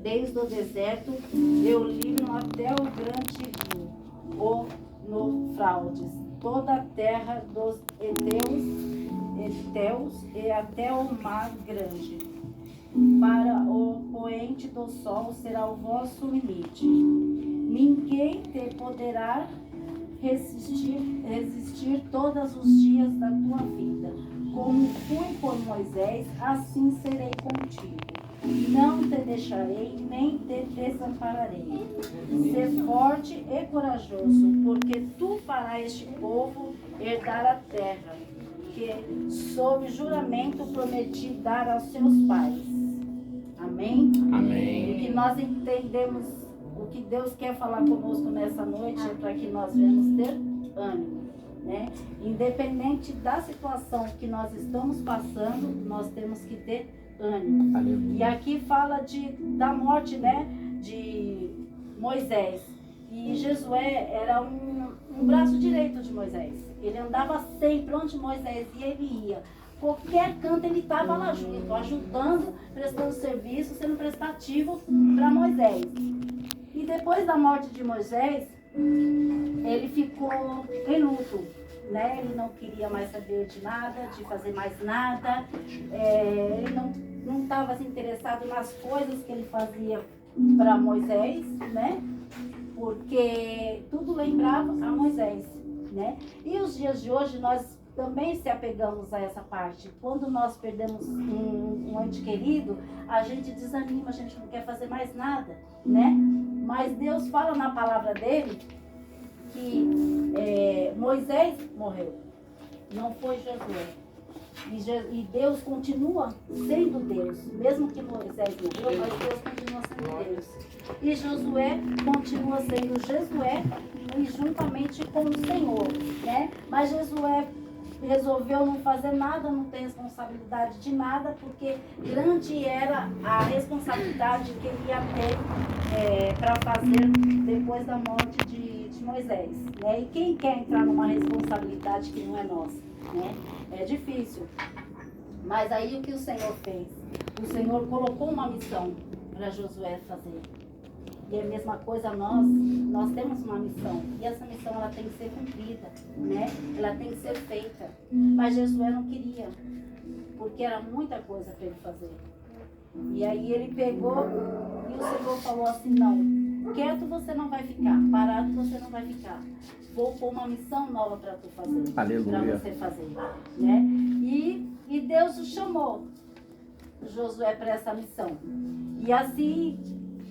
desde o deserto Eulino até o grande rio, o Nofraudes, toda a terra dos Eteus e até o mar grande. Para o poente do sol será o vosso limite. Ninguém te poderá resistir todos os dias da tua vida. Como fui com Moisés, assim serei contigo. Não te deixarei, nem te desampararei. Sê forte e corajoso, porque tu farás este povo herdar a terra, que sob juramento prometi dar aos seus pais. Amém? Amém. E que nós entendemos o que Deus quer falar conosco nessa noite é para que nós venhamos ter ânimo, né? Independente da situação que nós estamos passando, nós temos que ter ânimo. Aleluia. E aqui fala da morte, né, de Moisés. E Josué era um braço direito de Moisés. Ele andava sempre onde Moisés ia, ele ia. Qualquer canto ele estava lá junto, ajudando, prestando serviço, sendo prestativo para Moisés. E depois da morte de Moisés, ele ficou em luto, né? Ele não queria mais saber de nada, de fazer mais nada. Ele não estava assim, interessado nas coisas que ele fazia para Moisés, né? Porque tudo lembrava a Moisés, né? E os dias de hoje nós também se apegamos a essa parte. Quando nós perdemos um ente querido, a gente desanima, a gente não quer fazer mais nada, né? Mas Deus fala na palavra dele que Moisés morreu, não foi Josué. E Deus continua sendo Deus, mesmo que Moisés morreu, mas Deus continua sendo Deus. E Josué continua sendo Josué e juntamente com o Senhor, né? Mas Josué resolveu não fazer nada, não ter responsabilidade de nada, porque grande era a responsabilidade que ele ia ter para fazer depois da morte de Moisés, né? E quem quer entrar numa responsabilidade que não é nossa, né? É difícil. Mas aí o que o Senhor fez? O Senhor colocou uma missão para Josué fazer. E a mesma coisa nós temos uma missão. E essa missão ela tem que ser cumprida, né? Ela tem que ser feita. Mas Josué não queria, porque era muita coisa para ele fazer. E aí ele pegou e o Senhor falou assim, não, quieto você não vai ficar, parado você não vai ficar. Vou pôr uma missão nova para tu fazer. Aleluia. Para você fazer, né? E Deus o chamou, Josué, para essa missão. E assim,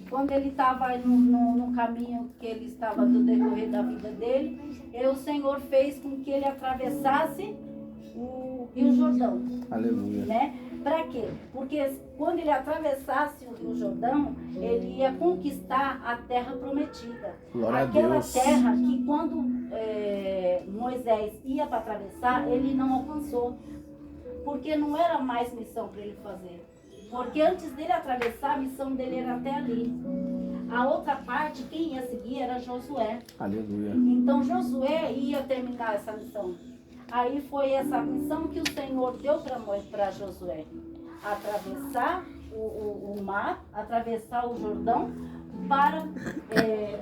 quando ele estava no caminho que ele estava do decorrer da vida dele, o Senhor fez com que ele atravessasse o Rio Jordão. Aleluia. Né? Para quê? Porque quando ele atravessasse o Rio Jordão, ele ia conquistar a terra prometida. Glória aquela a Deus. Terra que quando Moisés ia para atravessar, ele não alcançou. Porque não era mais missão para ele fazer. Porque antes dele atravessar, a missão dele era até ali. A outra parte, quem ia seguir era Josué. Aleluia. Então Josué ia terminar essa missão. Aí foi essa missão que o Senhor deu para Josué. Atravessar o mar, atravessar o Jordão para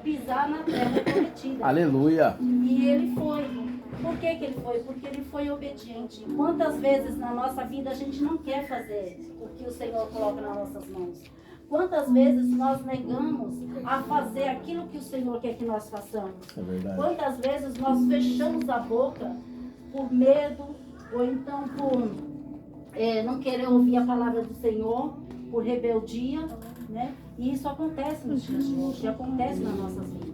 pisar na terra prometida. Aleluia. E ele foi. Por que ele foi? Porque ele foi obediente. Quantas vezes na nossa vida a gente não quer fazer o que o Senhor coloca nas nossas mãos? Quantas vezes nós negamos a fazer aquilo que o Senhor quer que nós façamos? É verdade. Quantas vezes nós fechamos a boca por medo, ou então por não querer ouvir a palavra do Senhor, por rebeldia, né? E isso acontece nos dias de hoje, acontece nas nossas vidas.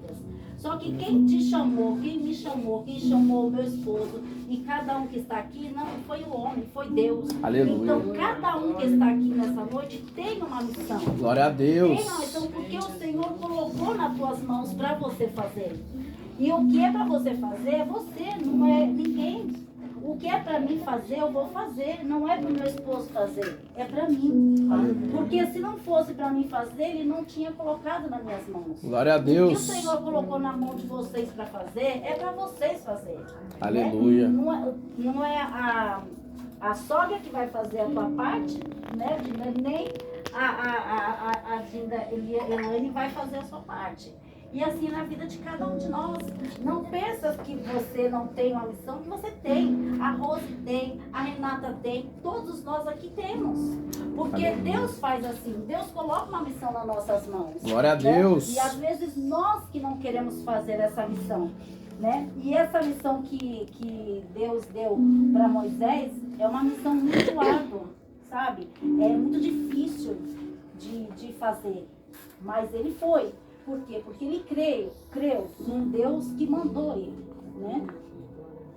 Só que quem te chamou, quem me chamou, quem chamou o meu esposo e cada um que está aqui, não foi o homem, foi Deus. Aleluia. Então cada um que está aqui nessa noite tem uma missão. Glória a Deus. Tem uma missão porque o Senhor colocou nas tuas mãos para você fazer. E o que é para você fazer é você, não é ninguém. O que é para mim fazer, eu vou fazer. Não é para o meu esposo fazer, é para mim. Porque se não fosse para mim fazer, ele não tinha colocado nas minhas mãos. Glória a O que o Deus. Senhor colocou na mão de vocês para fazer, é para vocês fazer. Aleluia. Né? Não é a sogra que vai fazer a tua parte, né? Nem Elaine vai fazer a sua parte. E assim na vida de cada um de nós. Não pensa que você não tem uma missão, que você tem. A Rose tem, a Renata tem, todos nós aqui temos. Porque Deus faz assim, Deus coloca uma missão nas nossas mãos. Glória a Deus. E às vezes nós que não queremos fazer essa missão. Né? E essa missão que Deus deu para Moisés é uma missão muito árdua, sabe? É muito difícil de fazer. Mas ele foi. Por quê? Porque ele creu num Deus que mandou ele, né?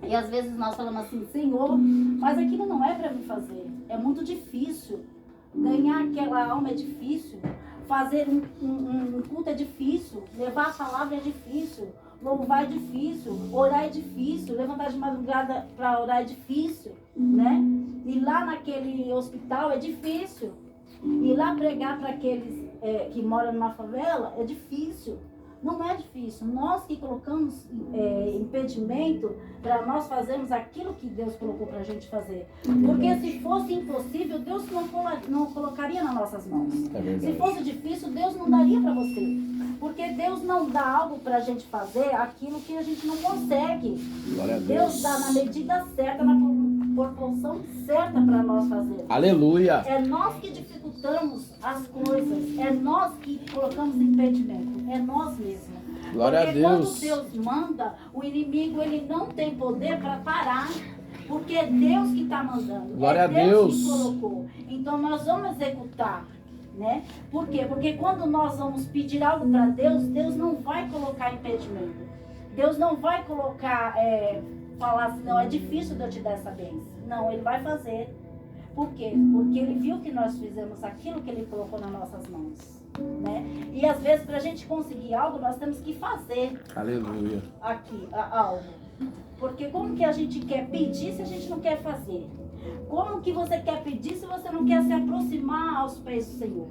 E às vezes nós falamos assim, Senhor, mas aquilo não é para mim fazer. É muito difícil. Ganhar aquela alma é difícil. Fazer um culto é difícil. Levar a palavra é difícil. Louvar é difícil. Orar é difícil. Levantar de madrugada para orar é difícil, né? Ir lá naquele hospital é difícil. Ir lá pregar para aqueles que moram na favela é difícil. Não é difícil. Nós que colocamos impedimento para nós fazermos aquilo que Deus colocou para a gente fazer. Porque se fosse impossível, Deus não colocaria nas nossas mãos. Se fosse difícil, Deus não daria para você. Porque Deus não dá algo para a gente fazer aquilo que a gente não consegue. Deus dá na medida certa, na proporção certa para nós fazer. Aleluia. É nós que dificultamos as coisas. É nós que colocamos impedimento. É nós mesmos. Glória Porque a Deus. quando Deus manda, o inimigo ele não tem poder para parar. Porque é Deus que está mandando. Glória é a Deus. Que colocou. Então nós vamos executar. Né? Por quê? Porque quando nós vamos pedir algo para Deus, Deus não vai colocar impedimento. Deus não vai colocar, falar assim, não, é difícil de eu te dar essa bênção. Não, Ele vai fazer. Por quê? Porque Ele viu que nós fizemos aquilo que Ele colocou nas nossas mãos. Né? E às vezes, para a gente conseguir algo, nós temos que fazer. Aleluia. Aqui, algo. Porque como que a gente quer pedir se a gente não quer fazer? Como que você quer pedir se você não quer se aproximar aos pés do Senhor?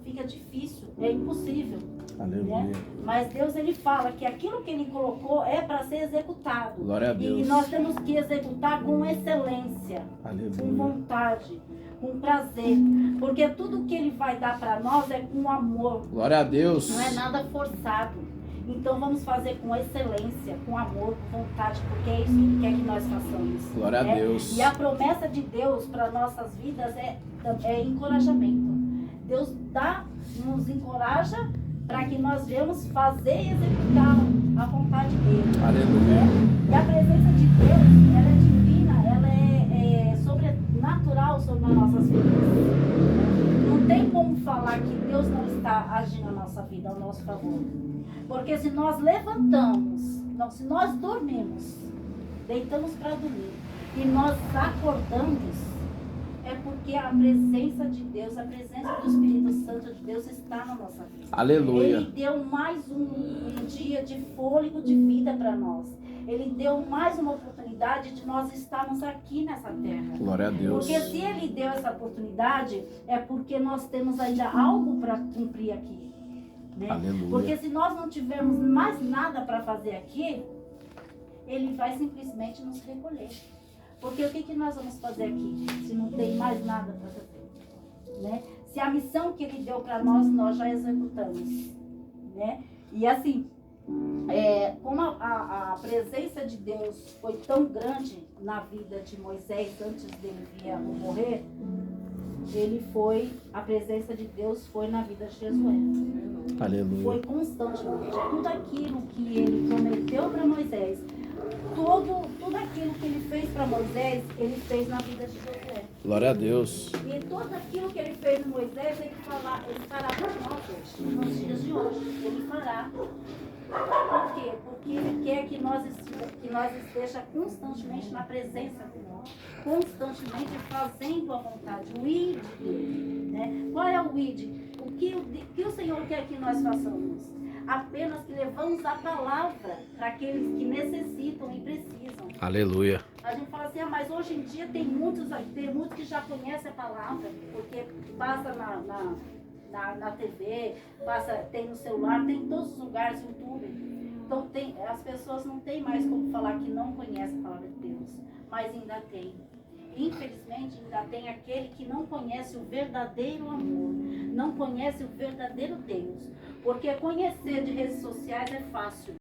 Fica difícil, é impossível. Aleluia. Né? Mas Deus ele fala que aquilo que Ele colocou é para ser executado. Glória a Deus. E nós temos que executar com excelência, Aleluia. com vontade, com prazer. Porque tudo que Ele vai dar para nós é com amor. Glória a Deus. Não é nada forçado. Então vamos fazer com excelência, com amor, com vontade, porque é isso que Ele quer que nós façamos. Glória a Deus. E a promessa de Deus para nossas vidas é encorajamento. Deus nos encoraja para que nós venhamos fazer e executar a vontade dEle. Aleluia. E a presença de Deus, ela é divina, ela é sobrenatural sobre as nossas vidas. Não tem como falar que Deus não está agindo na nossa vida, ao nosso favor. Porque se nós levantamos, se nós dormimos, deitamos para dormir, e nós acordamos, é porque a presença de Deus, a presença do Espírito Santo de Deus está na nossa vida. Aleluia. Ele deu mais um dia de fôlego de vida para nós. Ele deu mais uma oportunidade de nós estarmos aqui nessa terra. Glória a Deus. Porque se Ele deu essa oportunidade, é porque nós temos ainda algo para cumprir aqui. Né? Aleluia. Porque se nós não tivermos mais nada para fazer aqui, Ele vai simplesmente nos recolher. Porque o que nós vamos fazer aqui, se não tem mais nada para fazer? Né? Se a missão que Ele deu para nós já executamos. Né? E assim, como a presença de Deus foi tão grande na vida de Moisés antes dele vir a morrer, a presença de Deus foi na vida de Josué. Aleluia. Foi constantemente. Tudo aquilo que Ele prometeu para Moisés, tudo aquilo que Ele fez para Moisés, Ele fez na vida de Josué. Glória a Deus. E tudo aquilo que Ele fez em Moisés, Ele fará para nós hoje, nos dias de hoje. Ele fará. Por quê? Porque Ele quer que nós esteja constantemente na presença dEle. Constantemente fazendo a vontade, o ID dele, né? Qual é o ID? O que o Senhor quer que nós façamos? Apenas que levamos a palavra para aqueles que necessitam e precisam. Aleluia. A gente fala assim, mas hoje em dia tem muitos que já conhecem a palavra, porque passa na TV, tem no celular, tem em todos os lugares, YouTube. Então as pessoas não têm mais como falar que não conhecem a palavra de Deus, mas ainda tem. infelizmente, ainda tem aquele que não conhece o verdadeiro amor, não conhece o verdadeiro Deus. Porque conhecer de redes sociais é fácil.